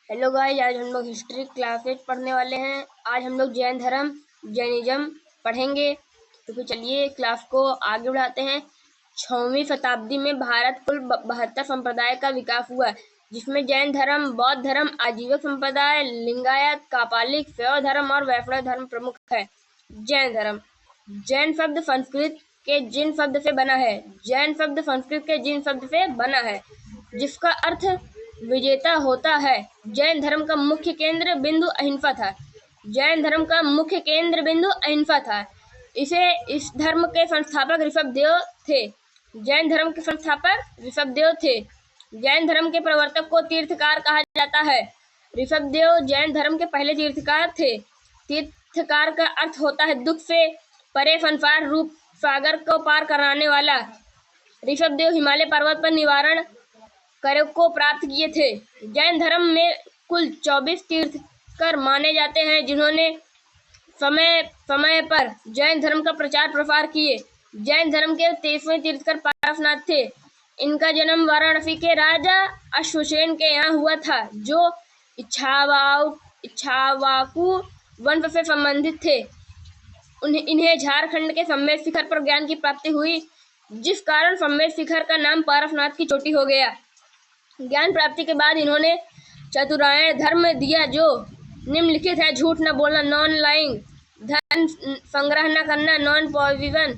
Hello guys, आज हम लोग हिस्ट्री क्लासेज पढ़ने वाले हैं। आज हम लोग जैन धर्म जैनिज्म पढ़ेंगे। तो फिर चलिए क्लास को आगे बढ़ाते हैं। 6वीं शताब्दी में भारत कुल 72 संप्रदाय का विकास हुआ, जिसमें जैन धर्म, बौद्ध धर्म, आजीवक संप्रदाय, लिंगायत, कापालिक, शैव धर्म और वैष्णव धर्म प्रमुख है। जैन धर्म। जैन शब्द संस्कृत के जिन शब्द से बना है। जैन शब्द संस्कृत के जिन शब्द से बना है, जिसका अर्थ विजेता होता है। जैन धर्म का मुख्य केंद्र बिंदु अहिंसा था। जैन धर्म का मुख्य केंद्र बिंदु अहिंसा था। इस धर्म के संस्थापक ऋषभदेव थे। जैन धर्म के संस्थापक ऋषभदेव थे। जैन धर्म के प्रवर्तक को तीर्थकार कहा जाता है। ऋषभदेव जैन धर्म के पहले तीर्थकार थे। तीर्थकार का अर्थ होता है दुख से परे संसार रूप सागर को पार कराने वाला। ऋषभदेव हिमालय पर्वत पर निवारण कर को प्राप्त किए थे। जैन धर्म में कुल 24 तीर्थकर माने जाते हैं, जिन्होंने समय समय पर जैन धर्म का प्रचार प्रसार किए। जैन धर्म के 23वें तीर्थकर पारसनाथ थे। इनका जन्म वाराणसी के राजा अश्वसेन के यहाँ हुआ था, जो इच्छावाकु वंश से संबंधित थे। इन्हें झारखंड के सम्मेद शिखर पर ज्ञान की प्राप्ति हुई, जिस कारण सम्मेद शिखर का नाम पारसनाथ की चोटी हो गया। ज्ञान प्राप्ति के बाद इन्होंने चतुरायण धर्म दिया, जो निम्नलिखित है: झूठ न बोलना, नॉन लाइंग; धन संग्रह न करना, नॉन पॉइजन;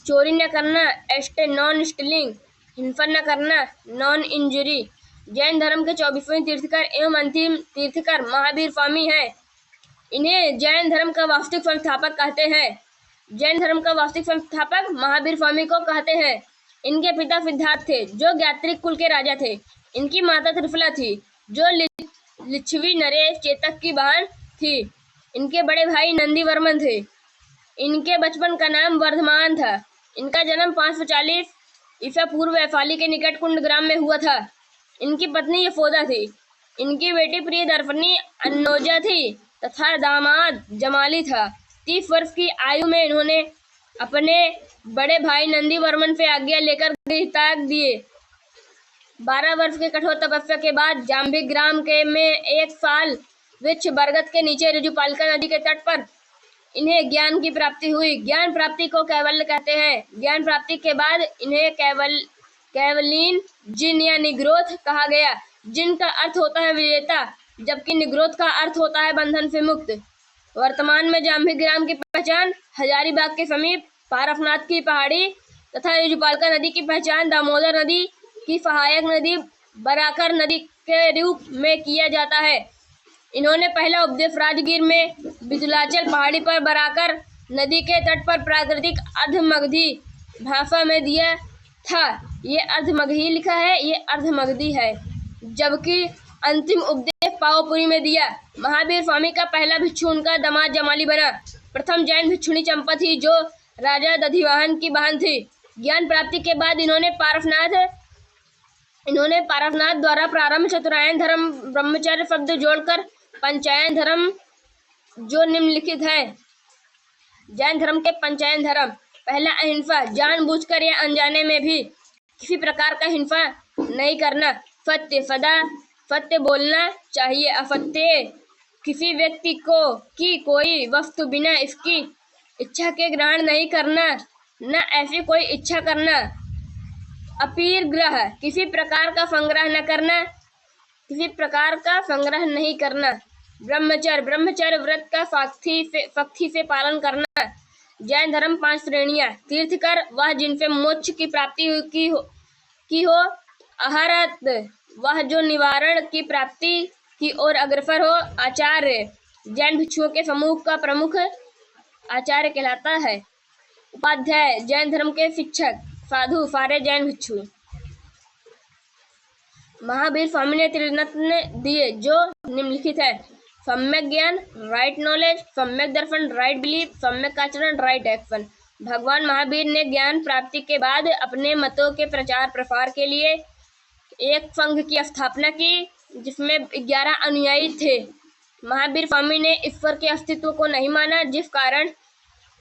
चोरी न करना, एस्टे नॉन स्टीलिंग; हिंसा न करना, नॉन इंजुरी। जैन धर्म के 24वें तीर्थकर एवं अंतिम तीर्थकर महावीर स्वामी हैं। इन्हें जैन धर्म का वास्तविक संस्थापक कहते हैं। जैन धर्म का वास्तविक संस्थापक महावीर स्वामी को कहते हैं। इनके पिता सिद्धार्थ थे, जो ज्ञात्रिक कुल के राजा थे। इनकी माता त्रिफला थी, जो लिच्छवी नरेश चेतक की बहन थी। इनके बड़े भाई नंदीवर्मन थे। इनके बचपन का नाम वर्धमान था। इनका जन्म 540 ईसा पूर्व वैशाली के निकट कुंड ग्राम में हुआ था। इनकी पत्नी यशोदा थी। इनकी बेटी प्रियदर्शनी अन्नोजा थी तथा दामाद जमाली था। 30 वर्ष की आयु में इन्होंने अपने बड़े भाई नंदीवर्मन से आज्ञा लेकर गृह त्याग दिए। 12 वर्ष के कठोर तपस्या के बाद जाम्बिक ग्राम में 1 साल वृक्ष बरगद के नीचे ऋजुपालिका नदी के तट पर इन्हें ज्ञान की प्राप्ति हुई। ज्ञान प्राप्ति को कैवल्य कहते हैं। ज्ञान प्राप्ति के बाद इन्हें कैवलीन जिन या निग्रोध कहा गया, जिन का अर्थ होता है विजेता, जबकि निग्रोध का अर्थ होता है बंधन से मुक्त। वर्तमान में जाम्बिक ग्राम की पहचान हजारीबाग के समीप पारसनाथ की पहाड़ी तथा ऋजुपालिका नदी की पहचान दामोदर नदी की सहायक नदी बराकर नदी के रूप में किया जाता है। इन्होंने पहला उपदेश राजगीर में विंध्याचल पहाड़ी पर बराकर नदी के तट पर प्राकृतिक अर्धमगधी भाषा में दिया था। ये अर्धमगही लिखा है, ये अर्धमगधी है। जबकि अंतिम उपदेश पावपुरी में दिया। महावीर स्वामी का पहला भिक्षु उनका दामाद जमाली बना। प्रथम जैन भिक्षुणी चंपा थी, जो राजा दधिवाहन की बहन थी। ज्ञान प्राप्ति के बाद इन्होंने पारसनाथ द्वारा प्रारंभ चतुरायन धर्म ब्रह्मचर्य शब्द जोड़कर पंचायन धर्म, जो निम्नलिखित है। जैन धर्म के पंचायन धर्म: पहला, अहिंसा, जानबूझकर या अनजाने में भी किसी प्रकार का हिंसा नहीं करना। सत्य, सदा सत्य बोलना चाहिए। असत्य, किसी व्यक्ति की कोई वस्तु बिना इसकी इच्छा के ग्रहण नहीं करना, न ऐसी कोई इच्छा करना। अपरिग्रह, किसी प्रकार का संग्रह न करना, किसी प्रकार का संग्रह नहीं करना। ब्रह्मचर्य, ब्रह्मचर्य व्रत का सख्ती से पालन करना। जैन धर्म 5 श्रेणियां: तीर्थकर, वह जिनसे मोक्ष की प्राप्ति की हो। अहरत, वह जो निवारण की प्राप्ति की ओर अग्रसर हो। आचार्य, जैन भिक्षुओं के समूह का प्रमुख आचार्य कहलाता है। उपाध्याय, जैन धर्म के शिक्षक। साधु, सारे जैन भिक्षु। महावीर स्वामी ने त्रिरत्न दिए, जो निम्नलिखित है: सम्यक ज्ञान, राइट नॉलेज; सम्यक दर्शन, राइट बिलीफ; सम्यक आचरण, राइट एक्शन। भगवान महावीर ने ज्ञान प्राप्ति के बाद अपने मतों के प्रचार प्रसार के लिए एक संघ की स्थापना की, जिसमें 11 अनुयायी थे। महावीर स्वामी ने ईश्वर के अस्तित्व को नहीं माना, जिस कारण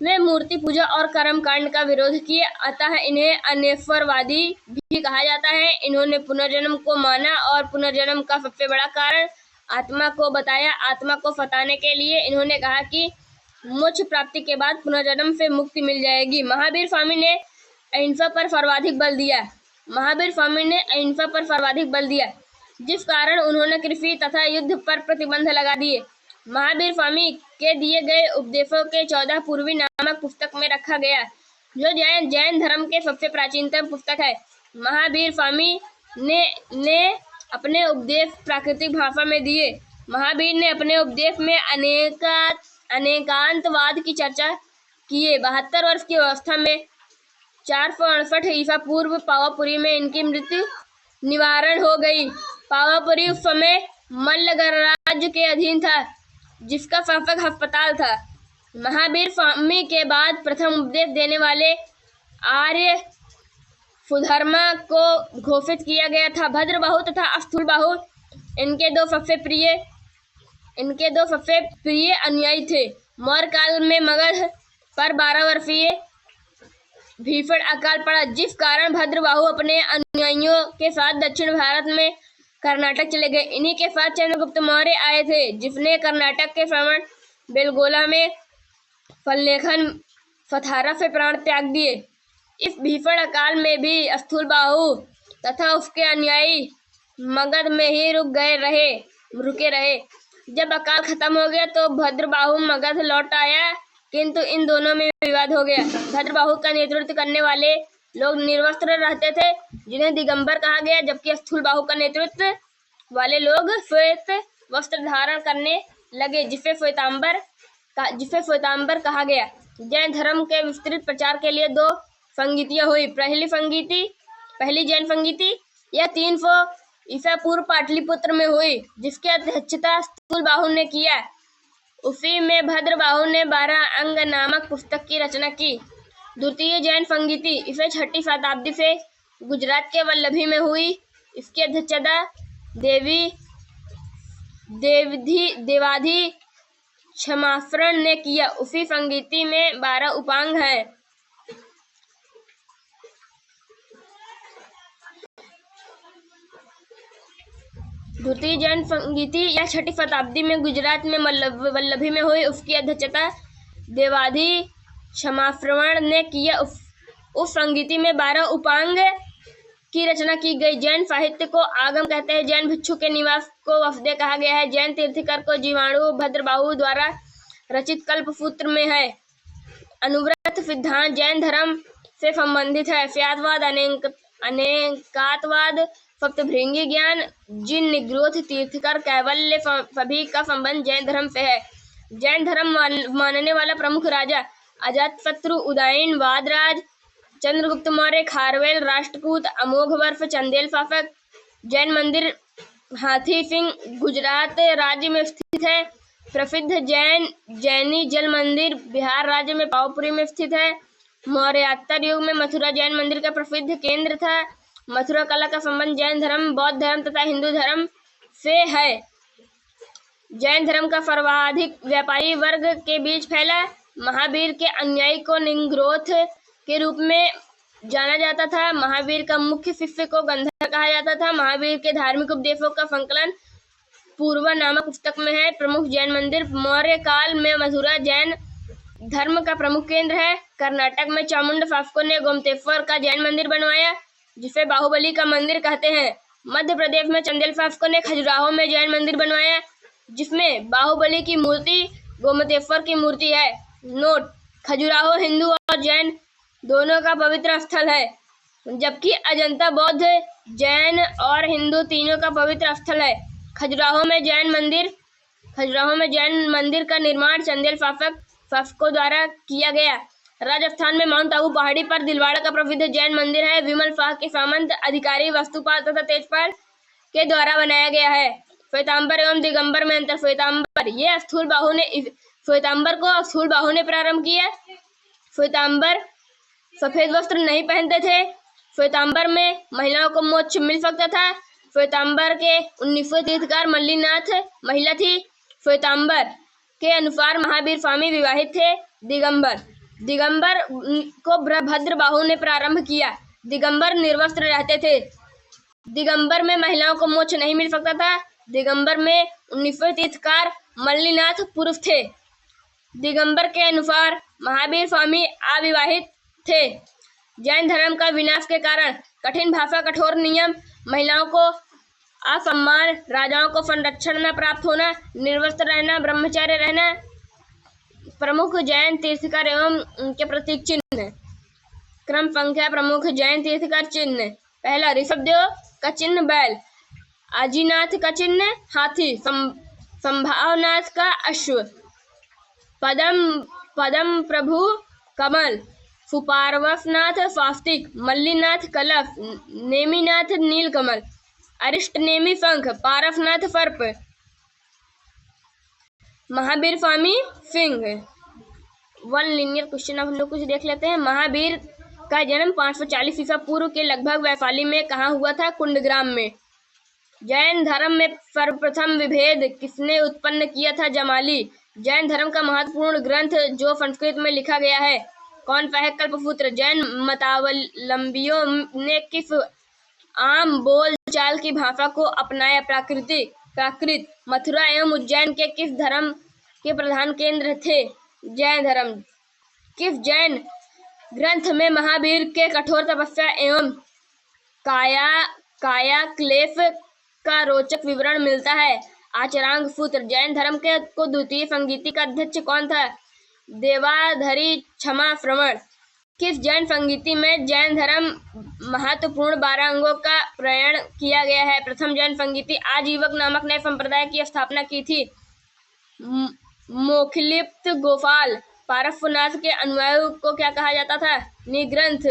वे मूर्ति पूजा और कर्मकांड का विरोध किए। अतः इन्हें अनेश्वरवादी भी कहा जाता है। इन्होंने पुनर्जन्म को माना और पुनर्जन्म का सबसे बड़ा कारण आत्मा को बताया। आत्मा को फताने के लिए इन्होंने कहा कि मोक्ष प्राप्ति के बाद पुनर्जन्म से मुक्ति मिल जाएगी। महावीर स्वामी ने अहिंसा पर सर्वाधिक बल दिया। महावीर स्वामी ने अहिंसा पर सर्वाधिक बल दिया, जिस कारण उन्होंने कृषि तथा युद्ध पर प्रतिबंध लगा दिए। महावीर स्वामी के दिए गए उपदेशों के 14 पूर्वी नामक पुस्तक में रखा गया, जो जैन धर्म के सबसे प्राचीनतम पुस्तक है। महावीर स्वामी ने अपने उपदेश प्राकृतिक भाषा में दिए। महावीर ने अपने उपदेश में अनेकांतवाद की चर्चा किए। 72 वर्ष की अवस्था में 468 ईसा पूर्व पावापुरी में इनकी मृत्यु निवारण हो गई। पावापुरी उस समय मल्ल गणराज्य के अधीन था, जिसका शासक अस्पताल था। महावीर स्वामी के बाद प्रथम उपदेश देने वाले आर्य सुधर्मा को घोषित किया गया था। भद्रबाहु तथा स्थूलबाहु इनके दो सबसे प्रिय अनुयायी थे। मौर्य काल में मगध पर 12 वर्षीय भीषण अकाल पड़ा, जिस कारण भद्रबाहु अपने अनुयायियों के साथ दक्षिण भारत में कर्नाटक चले गए। इन्हीं के साथ चंद्रगुप्त मौर्य आए थे, जिसने कर्नाटक के श्रवण बेलगोला में फल्लेखन सथारा से प्राण त्याग दिए। इस भीषण अकाल में भी स्थूलबाहु तथा उसके अनुयायी मगध में ही रुके रहे। जब अकाल खत्म हो गया तो भद्रबाहु मगध लौट आया, किंतु इन दोनों में विवाद हो गया। भद्रबाहु का नेतृत्व करने वाले लोग निर्वस्त्र रहते थे, जिन्हें दिगंबर कहा गया, जबकि स्थूलबाहु का नेतृत्व वाले लोग श्वेत वस्त्र धारण करने लगे, जिसे श्वेतांबर कहा गया। जैन धर्म के विस्तृत प्रचार के लिए 2 संगीतियां हुई। पहली जैन संगीति यह 300 ईसा पूर्व पाटलिपुत्र में हुई, जिसकी अध्यक्षता स्थूलबाहु ने किया। उसी में भद्रबाहु ने 12 अंग नामक पुस्तक की रचना की। द्वितीय जैन संगीति इसे 6वीं शताब्दी से गुजरात के वल्लभी में हुई। इसकी अध्यक्षता देवाधि क्षमाश्रण ने किया। उसी संगीति में 12 उपांग हैं। द्वितीय जैन संगीति यह 6वीं शताब्दी में गुजरात में वल्लभी में हुई। उसकी अध्यक्षता देवाधि क्षमाश्रवण ने किया। उस संगीति में 12 उपांग की रचना की गई। जैन साहित्य को आगम कहते हैं। जैन भिक्षु के निवास को वसुदेव कहा गया है। जैन तीर्थंकर को जीवाणु भद्रबाहु द्वारा रचित कल्पसूत्र में है। अनुव्रत सिद्धांत जैन धर्म से संबंधित है। स्यादवाद, अनेकातवाद, सप्तभृंगी ज्ञान, जिन निग्रोध, तीर्थंकर, कैवल्य सभी का संबंध जैन धर्म से है। जैन धर्म मानने वाला प्रमुख राजा अजातशत्रु, उदयन, वादराज, चंद्रगुप्त मौर्य, खारवेल, राष्ट्रकूट, अमोघवर्ष, चंदेल शासक। जैन मंदिर हाथी सिंह गुजरात राज्य में स्थित है। प्रसिद्ध जैनी जल मंदिर बिहार राज्य में पावापुरी में स्थित है। मौर्योत्तर युग में मथुरा जैन मंदिर का प्रसिद्ध केंद्र था। मथुरा कला का संबंध जैन धर्म, बौद्ध धर्म तथा हिंदू धर्म से है। जैन धर्म का सर्वाधिक व्यापारी वर्ग के बीच फैला। महावीर के अनुयायी को निग्रोध के रूप में जाना जाता था। महावीर का मुख्य शिष्य को गंधर कहा जाता था। महावीर के धार्मिक उपदेशों का संकलन पूर्व नामक पुस्तक में है। प्रमुख जैन मंदिर मौर्य काल में मथुरा जैन धर्म का प्रमुख केंद्र है। कर्नाटक में चामुंड शासकों ने गोमतेश्वर का जैन मंदिर बनवाया, जिसे बाहुबली का मंदिर कहते हैं। मध्य प्रदेश में चंदेल शासकों ने खजुराहो में जैन मंदिर बनवाया, जिसमें बाहुबली की मूर्ति, गोमतेश्वर की मूर्ति है। नोट: खजुराहो हिंदू और जैन दोनों का पवित्र स्थल है, जबकि अजंता बौद्ध, जैन और हिंदू तीनों का पवित्र स्थल है। खजुराहो में जैन मंदिर का निर्माण चंदेल शासकों द्वारा किया गया। राजस्थान में माउंट आबू पहाड़ी पर दिलवाड़ा का प्रसिद्ध जैन मंदिर है। विमल शाह के सामंत अधिकारी वस्तुपाल तथा तेजपाल के द्वारा बनाया गया है। श्वेतांबर एवं दिगंबर में अंतर: श्वेतांबर ये श्वेतांबर को स्थूलबाहु ने प्रारंभ किया। श्वेतांबर सफेद वस्त्र नहीं पहनते थे। श्वेतांबर में महिलाओं को मोक्ष मिल सकता था। श्वेतांबर के 19वें तीर्थंकर मल्लीनाथ महिला थी। श्वेतांबर के अनुसार महावीर स्वामी विवाहित थे। दिगंबर को भद्रबाहु ने प्रारंभ किया। दिगंबर निर्वस्त्र रहते थे। दिगंबर में महिलाओं को मोक्ष नहीं मिल सकता था। दिगंबर में 19वें तीर्थकार मल्लिनाथ पुरुष थे। दिगंबर के अनुसार महावीर स्वामी अविवाहित थे। जैन धर्म का विनाश के कारण कठिन भाषा, कठोर नियम, महिलाओं को असम्मान, राजाओं को संरक्षण न प्राप्त होना, निर्वस्त्र रहना, ब्रह्मचार्य रहना प्रमुख जैन तीर्थकार एवं उनके प्रतीक चिन्ह। क्रम संख्या प्रमुख जैन तीर्थकार चिन्ह। पहला, ऋषभदेव का चिन्ह बैल, आजीनाथ का चिन्ह हाथी, संभावनाथ का अश्व, पदम प्रभु कमल, सुपार्श्वनाथ स्वास्तिक, मल्लिनाथ कलश, नेमिनाथ नीलकमल, अरिष्ट नेमि शंख, पारसनाथ सर्प, Mahavir Swami Singh. One linear question अब हम लोग कुछ देख लेते हैं। महावीर का जन्म 540 ईसा पूर्व के लगभग वैशाली में कहाँ हुआ था? कुंडग्राम में। जैन धर्म में सर्वप्रथम विभेद किसने उत्पन्न किया था? जमाली। जैन धर्म का महत्वपूर्ण ग्रंथ जो संस्कृत में लिखा गया है कौन सा है? कल्पसूत्र। जैन मतावलंबियों ने किस आम बोल चाल की भाषा को अपनाया? प्राकृत। मथुरा एवं उज्जैन के किस धर्म के प्रधान केंद्र थे? जैन धर्म। किस जैन ग्रंथ में महावीर के कठोर तपस्या एवं कायाक्लेश का रोचक विवरण मिलता है? आचरांग सूत्र। जैन धर्म के को द्वितीय संगीति का अध्यक्ष कौन था? देवाधरी क्षमा श्रवण। किस जैन संगीति में जैन धर्म महत्वपूर्ण 12 अंगों का प्रणयन किया गया है? प्रथम जैन संगीति आजीवक नामक नए संप्रदाय की स्थापना की थी। मोखलिप्त गोपाल। पारस्वनाथ के अनुयायियों को क्या कहा जाता था? निग्रंथ।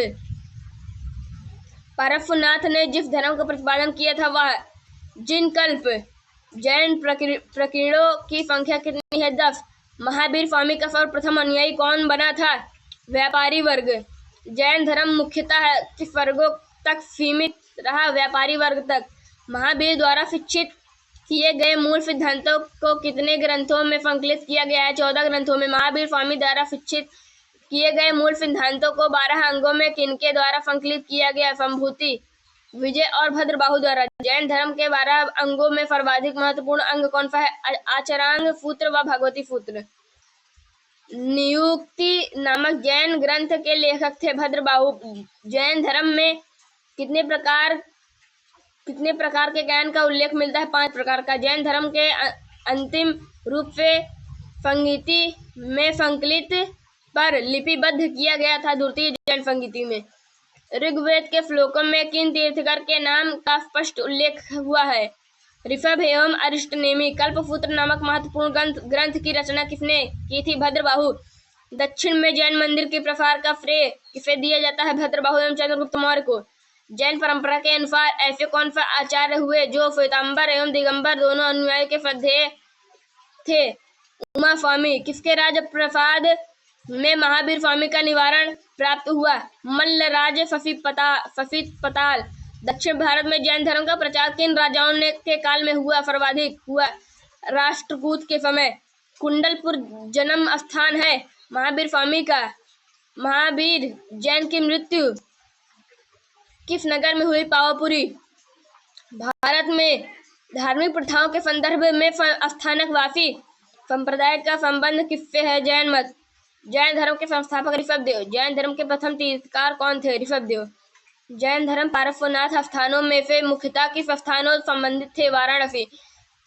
पारस्वनाथ ने जिस धर्म का प्रतिपादन किया था वह जिनकल्प। जैन प्रकीर्णों की संख्या कितनी है? 10। महावीर स्वामी का सर्वप्रथम अनुयायी कौन बना था? व्यापारी वर्ग। जैन धर्म मुख्यतः किस वर्गों तक सीमित रहा? व्यापारी वर्ग तक। महावीर द्वारा शिक्षित किए गए मूल सिद्धांतों को कितने ग्रंथों में संकलित किया गया है? 14 ग्रंथों में। महावीर स्वामी द्वारा शिक्षित किए गए मूल सिद्धांतों को 12 अंगों में किनके द्वारा संकलित किया गया? संभूति, विजय और भद्रबाहु द्वारा। जैन धर्म के 12 अंगों में सर्वाधिक महत्वपूर्ण अंग कौन सा है? आचरांग सूत्र व भगवती सूत्र। नियुक्ति नामक जैन ग्रंथ के लेखक थे भद्रबाहु। जैन धर्म में कितने प्रकार के ज्ञान का उल्लेख मिलता है? 5 प्रकार का। जैन धर्म के अंतिम रूप से संगीति में संकलित पर लिपिबद्ध किया गया था द्वितीय जैन संगीति में। ऋग्वेद के श्लोकों में किन तीर्थकर के नाम का स्पष्ट उल्लेख हुआ है? ऋषभ एवं अरिष्ट नेमि। कल्पसूत्र नामक महत्वपूर्ण ग्रंथ की रचना किसने की थी? भद्रबाहु। दक्षिण में जैन मंदिर के प्रसार का श्रेय किसे दिया जाता है? भद्रबाहु एवं चंद्रगुप्त मौर्य को। जैन परंपरा के अनुसार ऐसे कौन सा आचार्य हुए जो श्वेतांबर एवं दिगंबर दोनों अनुयायी के श्रद्धेय थे? उमा स्वामी। किसके राज प्रसाद में महावीर स्वामी का निवारण प्राप्त हुआ? मल्ल राज फसीपताल। दक्षिण भारत में जैन धर्म का प्रचार किन राजाओं ने के काल में हुआ? सर्वाधिक हुआ राष्ट्रकूट के समय। कुंडलपुर जन्म स्थान है महावीर स्वामी का। महावीर जैन की मृत्यु किस नगर में हुई? पावापुरी। भारत में धार्मिक प्रथाओं के संदर्भ में स्थानकवासी संप्रदाय का संबंध किससे है? जैन मत। जैन धर्म के संस्थापक ऋषभदेव। जैन धर्म के प्रथम तीर्थकार कौन थे? ऋषभदेव। जैन धर्म पार्श्वनाथ स्थानों में से मुख्यतः किस स्थानों संबंधित थे? वाराणसी।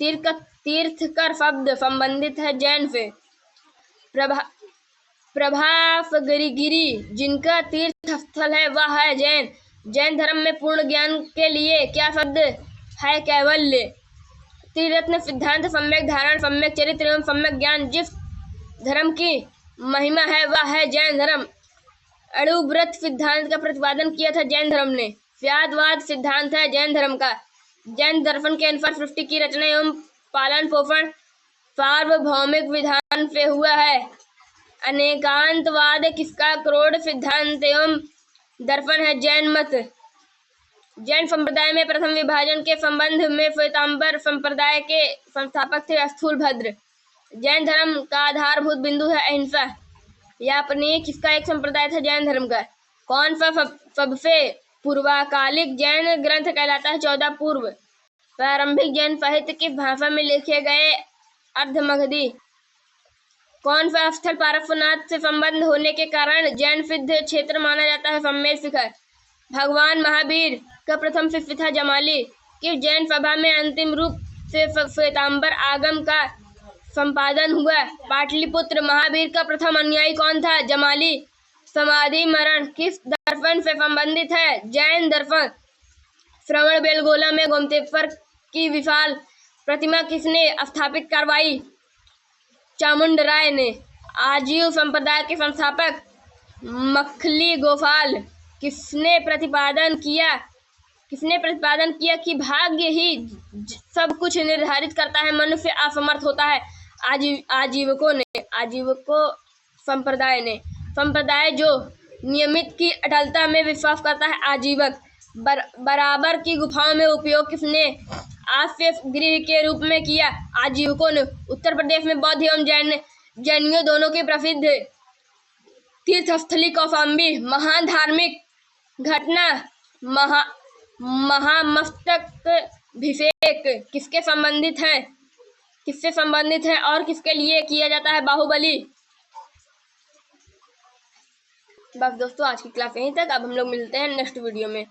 तीर्थकर शब्द संबंधित है जैन से। प्रभासगिरी जिनका तीर्थ स्थल है वह है जैन। जैन धर्म में पूर्ण ज्ञान के लिए क्या शब्द है? कैवल्य। त्रिरत्न सिद्धांत, सम्यक धारण, सम्यक चरित्र एवं सम्यक ज्ञान जिस धर्म की महिमा है वह है जैन धर्म। अणुव्रत सिद्धांत का प्रतिपादन किया था जैन धर्म ने। व्यादवाद सिद्धांत है जैन धर्म का। जैन दर्शन के अनुसार सृष्टि की रचना एवं पालन पोषण सार्वभौमिक विधान से हुआ है। अनेकांतवाद किसका क्रोध सिद्धांत एवं दर्पण है? जैन मत। जैन संप्रदाय में प्रथम विभाजन के संबंध में श्वेतांबर संप्रदाय के संस्थापक थे स्थूलभद्र। जैन धर्म का आधारभूत बिंदु है अहिंसा। यापनीय किसका एक संप्रदाय था जैन धर्म का? कौन सा सबसे पूर्वाकालिक जैन ग्रंथ कहलाता है? 14 पूर्व। प्रारंभिक जैन साहित्य की भाषा में लिखे गए अर्धमगधी। कौन सा स्थल पार्श्वनाथ से संबंध होने के कारण जैन सिद्ध क्षेत्र माना जाता है? सम्मेद शिखर। भगवान महावीर का प्रथम शिष्य था जमाली। किस जैन सभा में अंतिम रूप से श्वेतांबर आगम का संपादन हुआ? पाटलिपुत्र। महावीर का प्रथम अनुयायी कौन था? जमाली। समाधि मरण किस दर्शन से संबंधित है? जैन दर्शन। श्रवण बेलगोला में गोमतेश्वर की विशाल प्रतिमा किसने स्थापित करवाई? चामुंडराय ने। आजीव संप्रदाय के संस्थापक मखली गोपाल। किसने प्रतिपादन किया कि भाग्य ही सब कुछ निर्धारित करता है, मनुष्य असमर्थ होता है? आजीवकों ने। आजीवकों संप्रदाय ने। संप्रदाय जो नियमित की अटलता में विश्वास करता है, आजीवक। बराबर की गुफाओं में उपयोग किसने आश्रय गृह के रूप में किया? आजीवकों ने। उत्तर प्रदेश में बौद्ध एवं जैनियों दोनों की प्रसिद्ध तीर्थस्थली कौशाम्बी। महान धार्मिक घटना महामस्तकाभिषेक किससे संबंधित है और किसके लिए किया जाता है? बाहुबली। बस दोस्तों, आज की क्लास यहीं तक। अब हम लोग मिलते हैं नेक्स्ट वीडियो में।